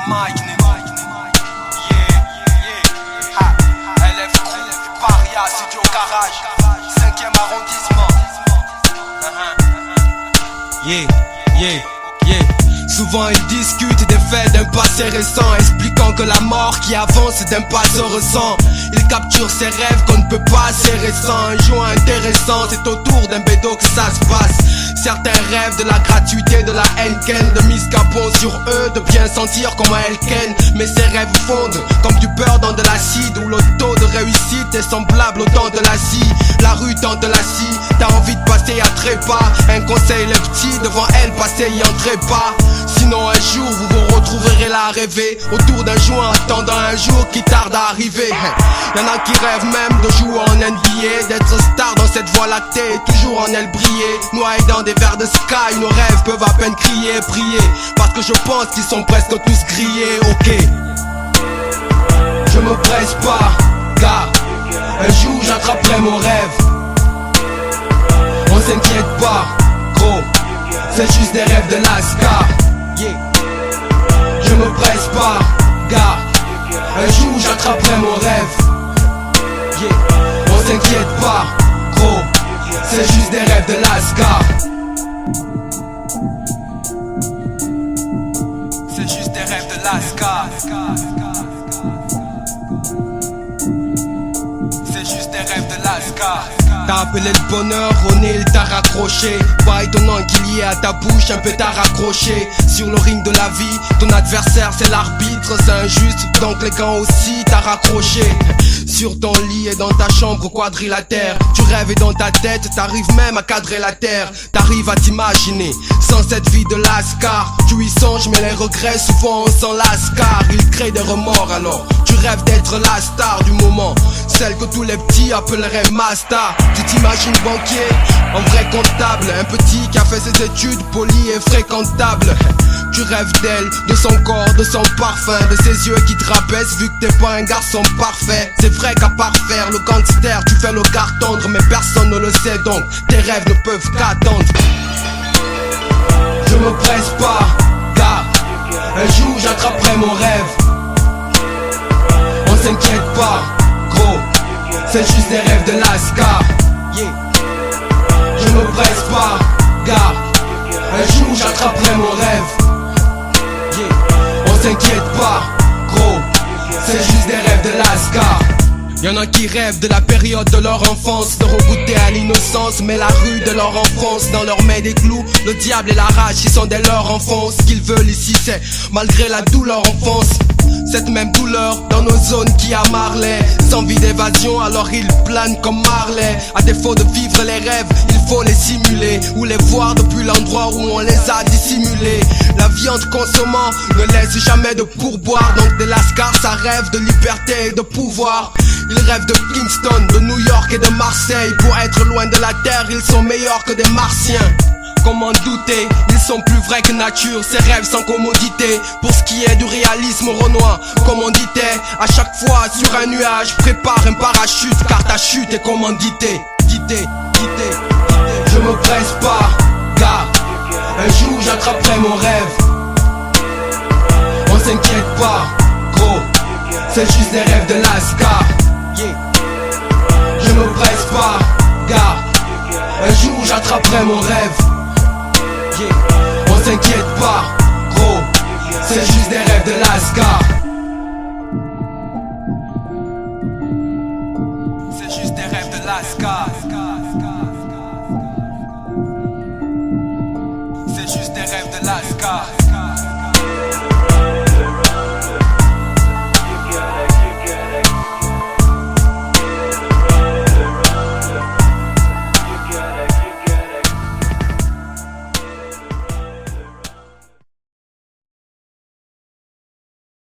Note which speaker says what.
Speaker 1: Mike, LF Paria, studio garage, 5e arrondissement. Souvent ils discutent des faits d'un passé récent, expliquant que la mort qui avance d'un pas se ressent. Ils capturent ces rêves qu'on ne peut pas, c'est récent. Un joint intéressant, c'est autour d'un bédo que ça se passe. Certains rêvent de la gratuité, de la haine ken, de mise capon sur eux, de bien sentir comment elles ken. Mais ces rêves fondent comme du beurre dans de l'acide, où le taux de réussite est semblable au temps de la scie. La rue tente la scie, t'as envie de passer à trépas. Un conseil le petit, devant elle passer y entrez pas. Sinon un jour vous vous retrouverez là à rêver autour d'un joint, attendant un jour qui tarde à arriver. Y'en a qui rêvent même de jouer en NBA, d'être star dans cette voie lactée, toujours en elle briller. Noyés dans des verres de sky, nos rêves peuvent à peine crier, prier, parce que je pense qu'ils sont presque tous grillés. Ok, je me presse pas, car un jour j'attraperai mon rêve. On s'inquiète pas, gros, c'est juste des rêves de Lascar. Je me presse pas, gars, un jour j'attraperai mon rêve. On s'inquiète pas, gros, c'est juste des rêves de Lascar. C'est juste des rêves de Lascar. C'est juste des rêves de Lascar. T'as appelé le bonheur, René il t'a raccroché. Pas étonnant qu'il y ait à ta bouche un peu t'a raccroché. Sur le ring de la vie, ton adversaire c'est l'arbitre, c'est injuste, donc les gants aussi t'as raccroché. Sur ton lit et dans ta chambre quadrilatère, tu rêves et dans ta tête, t'arrives même à cadrer la terre. T'arrives à t'imaginer, sans cette vie de Lascar. Tu y songes mais les regrets souvent on s'en lasse, car il crée des remords. Alors tu rêves d'être la star du moment, celle que tous les petits appelleraient Master. Tu t'imagines banquier, en vrai comptable, un petit qui a fait ses études poli et fréquentable. Tu rêves d'elle, de son corps, de son parfum, de ses yeux qui te rabaissent vu que t'es pas un garçon parfait. C'est vrai qu'à part faire le gangster, tu fais le quart tendre, mais personne ne le sait donc tes rêves ne peuvent qu'attendre. Je me presse pas, car un jour j'attraperai mon rêve. On s'inquiète pas, gros, c'est juste des rêves de Lascar. Je me presse pas, gars, un jour j'attraperai mon rêve. On s'inquiète pas, gros, c'est juste des rêves de Lascar. Y'en a qui rêvent de la période de leur enfance, de regoûter à l'innocence, mais la rue de leur enfance dans leur main des clous, le diable et la rage qui sont dès leur enfance. Ce qu'ils veulent ici c'est, malgré la douleur enfance, cette même douleur dans nos zones qui a Marley. Sans vie d'évasion alors ils planent comme Marley. À défaut de vivre les rêves, il faut les simuler, ou les voir depuis l'endroit où on les a dissimulés. La viande consommant ne laisse jamais de pourboire, donc des Lascars ça rêve de liberté et de pouvoir. Ils rêvent de Kingston, de New York et de Marseille. Pour être loin de la terre, ils sont meilleurs que des martiens. Comment douter, ils sont plus vrais que nature, ces rêves sans commodité. Pour ce qui est du réalisme renois, commandité. À chaque fois sur un nuage, prépare un parachute, car ta chute est commanditée. Je me presse pas, car un jour j'attraperai mon rêve. On s'inquiète pas, gros, c'est juste des rêves de Lascar. Je me presse pas, gars, un jour j'attraperai mon rêve. On s'inquiète pas, gros, c'est juste des rêves de Lascar. C'est juste des rêves de Lascar. C'est juste des rêves de Lascar.